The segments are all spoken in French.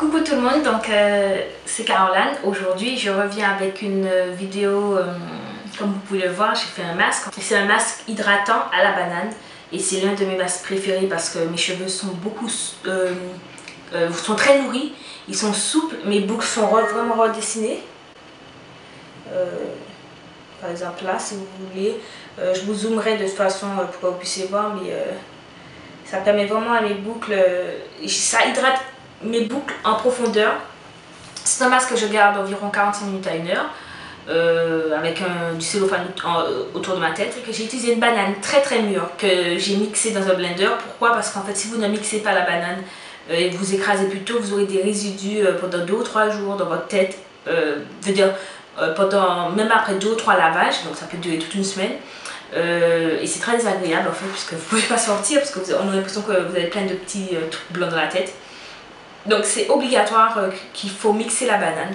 Coucou tout le monde, donc c'est Caroline. Aujourd'hui je reviens avec une vidéo, comme vous pouvez le voir, j'ai fait un masque. C'est un masque hydratant à la banane et c'est l'un de mes masques préférés parce que mes cheveux sont sont très nourris, ils sont souples, mes boucles sont vraiment redessinées. Par exemple là, si vous voulez, je vous zoomerai de toute façon pour que vous puissiez voir, mais ça permet vraiment à mes boucles, ça hydrate mes boucles en profondeur. C'est un masque que je garde environ 45 minutes à 1 heure avec du cellophane autour de ma tête, et que j'ai utilisé une banane très mûre que j'ai mixée dans un blender. Pourquoi? Parce qu'en fait si vous ne mixez pas la banane et vous écrasez plutôt, vous aurez des résidus pendant 2 ou 3 jours dans votre tête, même après 2 ou 3 lavages, donc ça peut durer toute une semaine. Et c'est très désagréable en fait, puisque vous pouvez pas sortir, parce qu'on a l'impression que vous avez plein de petits trucs blancs dans la tête. Donc c'est obligatoire qu'il faut mixer la banane.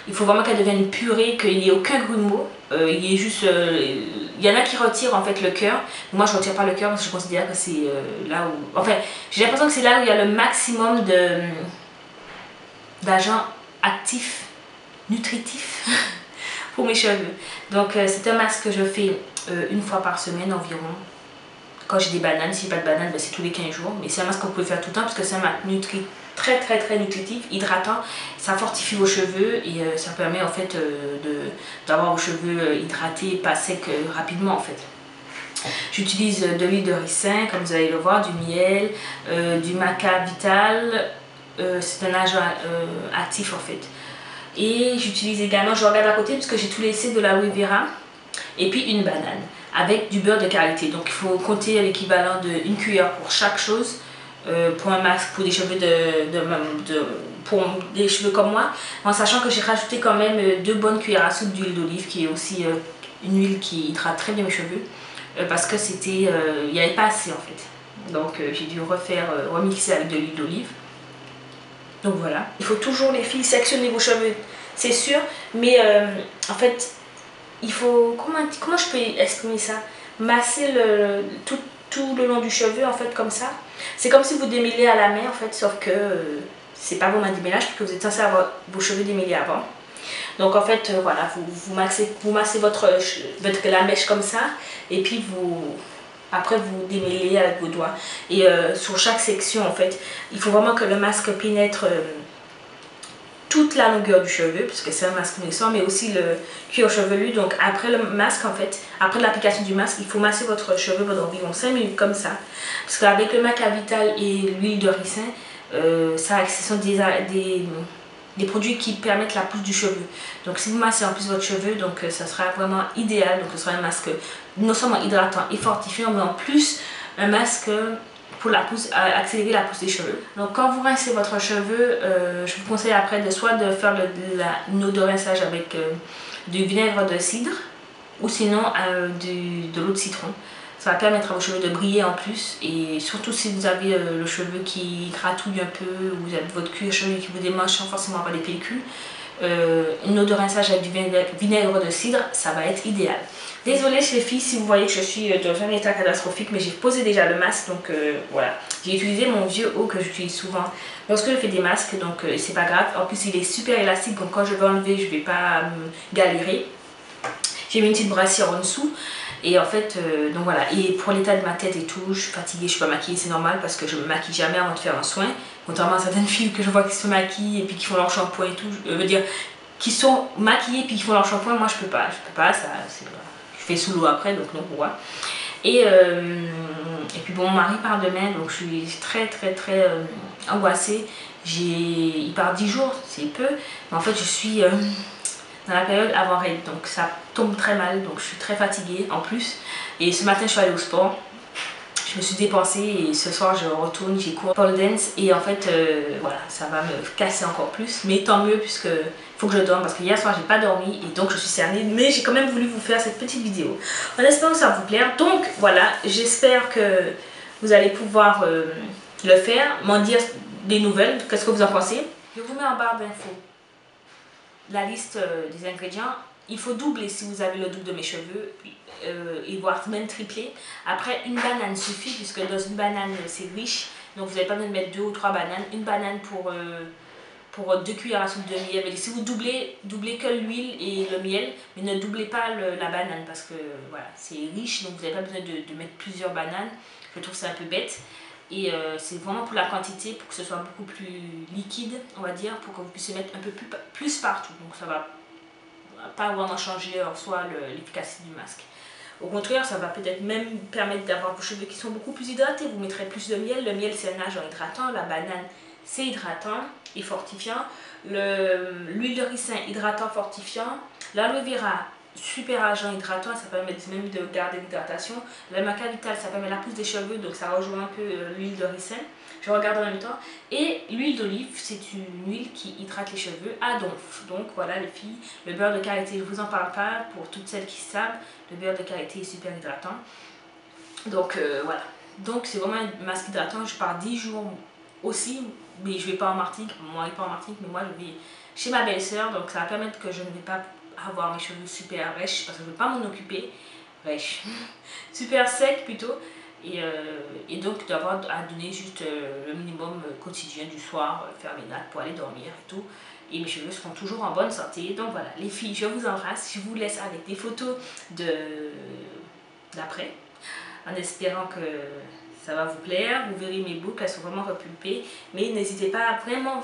Il faut vraiment qu'elle devienne une purée, qu'il n'y ait aucun grumeau. Il y en a qui retirent en fait le cœur. Moi je retire pas le cœur parce que je considère que c'est là où... Enfin, j'ai l'impression que c'est là où il y a le maximum d'agents actifs, nutritifs pour mes cheveux. Donc c'est un masque que je fais une fois par semaine environ. Quand j'ai des bananes, si j'ai pas de bananes, ben c'est tous les 15 jours. Mais c'est un masque que vous pouvez faire tout le temps parce que c'est un masque très nutritif, hydratant. Ça fortifie vos cheveux et ça permet en fait d'avoir vos cheveux hydratés, pas secs rapidement en fait. J'utilise de l'huile de ricin, comme vous allez le voir, du miel, du maca vital. C'est un agent actif en fait. Et j'utilise également, je regarde à côté parce que j'ai tout laissé, de l'aloe vera et puis une banane avec du beurre de karité. Donc il faut compter l'équivalent de 1 cuillère pour chaque chose pour un masque pour des cheveux pour des cheveux comme moi, en sachant que j'ai rajouté quand même 2 bonnes cuillères à soupe d'huile d'olive, qui est aussi une huile qui hydrate très bien mes cheveux, parce que c'était il n'y avait pas assez en fait. Donc j'ai dû remixer avec de l'huile d'olive. Donc voilà, il faut toujours, les filles, sectionner vos cheveux, c'est sûr, mais en fait il faut, comment je peux exprimer ça, masser tout le long du cheveu en fait, comme ça. C'est comme si vous démêlez à la main en fait, sauf que c'est pas vraiment un démêlage puisque vous êtes censé avoir vos cheveux démêlés avant. Donc en fait voilà, vous massez la mèche comme ça, et puis après vous démêlez avec vos doigts. Et sur chaque section en fait, il faut vraiment que le masque pénètre toute la longueur du cheveu, puisque c'est un masque nourrissant, mais aussi le cuir chevelu. Donc après le masque en fait, après l'application du masque, il faut masser votre cheveu pendant environ 5 minutes comme ça, parce qu'avec le maca vital et l'huile de ricin, ce sont des produits qui permettent la pousse du cheveu. Donc si vous massez en plus votre cheveu, donc ça sera vraiment idéal. Donc ce sera un masque non seulement hydratant et fortifiant, mais en plus un masque pour accélérer la pousse des cheveux. Donc quand vous rincez votre cheveu, je vous conseille après soit de faire une eau de rinçage avec du vinaigre de cidre, ou sinon de l'eau de citron. Ça va permettre à vos cheveux de briller en plus, et surtout si vous avez le cheveu qui gratouille un peu, ou vous avez votre cuir chevelu qui vous démange sans forcément avoir des pellicules, une eau de rinçage avec du vinaigre de cidre, ça va être idéal. Désolée les filles si vous voyez que je suis dans un état catastrophique, mais j'ai posé déjà le masque, donc voilà. J'ai utilisé mon vieux haut que j'utilise souvent lorsque je fais des masques, donc c'est pas grave. En plus il est super élastique, donc quand je vais enlever, je vais pas galérer. J'ai mis une petite brassière en dessous. Et en fait, donc voilà, et pour l'état de ma tête et tout, je suis fatiguée, je suis pas maquillée, c'est normal parce que je me maquille jamais avant de faire un soin. Contrairement à certaines filles que je vois qui se maquillent et puis qui font leur shampoing et tout, je veux dire, qui sont maquillées puis qui font leur shampoing, moi je peux pas, ça, je fais sous l'eau après, donc non, voilà. Et puis bon, mon mari part demain, donc je suis très angoissée. Il part 10 jours, c'est peu, mais en fait je suis dans la période avant règle, donc ça tombe très mal, donc je suis très fatiguée en plus. Et ce matin je suis allée au sport, je me suis dépensée, et ce soir je retourne, j'ai cours pole dance, et en fait voilà, ça va me casser encore plus, mais tant mieux puisque il faut que je dorme, parce que hier soir j'ai pas dormi et donc je suis cernée, mais j'ai quand même voulu vous faire cette petite vidéo en espérant que ça vous plaire. Donc voilà, j'espère que vous allez pouvoir le faire, m'en dire des nouvelles, qu'est-ce que vous en pensez. Je vous mets en barre d'infos la liste des ingrédients. Il faut doubler si vous avez le double de mes cheveux, et voire même tripler. Après, une banane suffit, puisque dans une banane c'est riche, donc vous n'avez pas besoin de mettre 2 ou 3 bananes. Une banane pour pour 2 cuillères à soupe de miel. Mais si vous doublez que l'huile et le miel, mais ne doublez pas la banane parce que voilà, c'est riche, donc vous n'avez pas besoin de mettre plusieurs bananes. Je trouve ça un peu bête. Et c'est vraiment pour la quantité, pour que ce soit beaucoup plus liquide, on va dire, pour que vous puissiez mettre un peu plus partout. Donc ça va pas vraiment changer en soi l'efficacité du masque. Au contraire, ça va peut-être même permettre d'avoir vos cheveux qui sont beaucoup plus hydratés. Vous mettrez plus de miel. Le miel, c'est un agent hydratant. La banane, c'est hydratant et fortifiant. L'huile de ricin, hydratant, fortifiant. L'aloe vera, super agent hydratant. Ça permet même de garder l'hydratation. Le maca vital, ça permet la pousse des cheveux. Donc ça rejoint un peu l'huile de ricin. Je regarde en même temps. Et l'huile d'olive, c'est une huile qui hydrate les cheveux à donf. Donc voilà les filles, le beurre de karité, je vous en parle pas pour toutes celles qui savent. Le beurre de karité est super hydratant. Donc voilà. Donc c'est vraiment un masque hydratant. Je pars 10 jours aussi, mais je vais pas en Martinique. Moi, je vais pas en Martinique, mais moi je vais chez ma belle-sœur. Donc ça va permettre que je ne vais pas avoir mes cheveux super rêches parce que je ne vais pas m'en occuper. Rêches. Super sec plutôt. Et donc d'avoir à donner juste le minimum quotidien du soir, faire mes nattes pour aller dormir et tout. Et mes cheveux seront toujours en bonne santé. Donc voilà, les filles, je vous embrasse. Je vous laisse avec des photos d'après, en espérant que ça va vous plaire. Vous verrez mes boucles, elles sont vraiment repulpées. Mais n'hésitez pas vraiment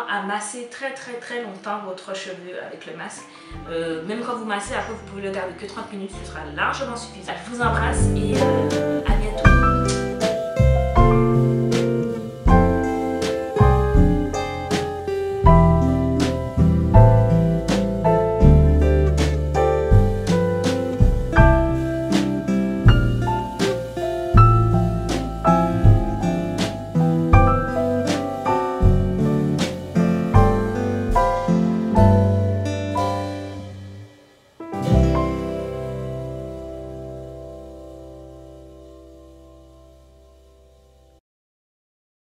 à masser très longtemps votre cheveu avec le masque. Même quand vous massez, après vous pouvez le garder que 30 minutes, ce sera largement suffisant. Je vous embrasse et à bientôt.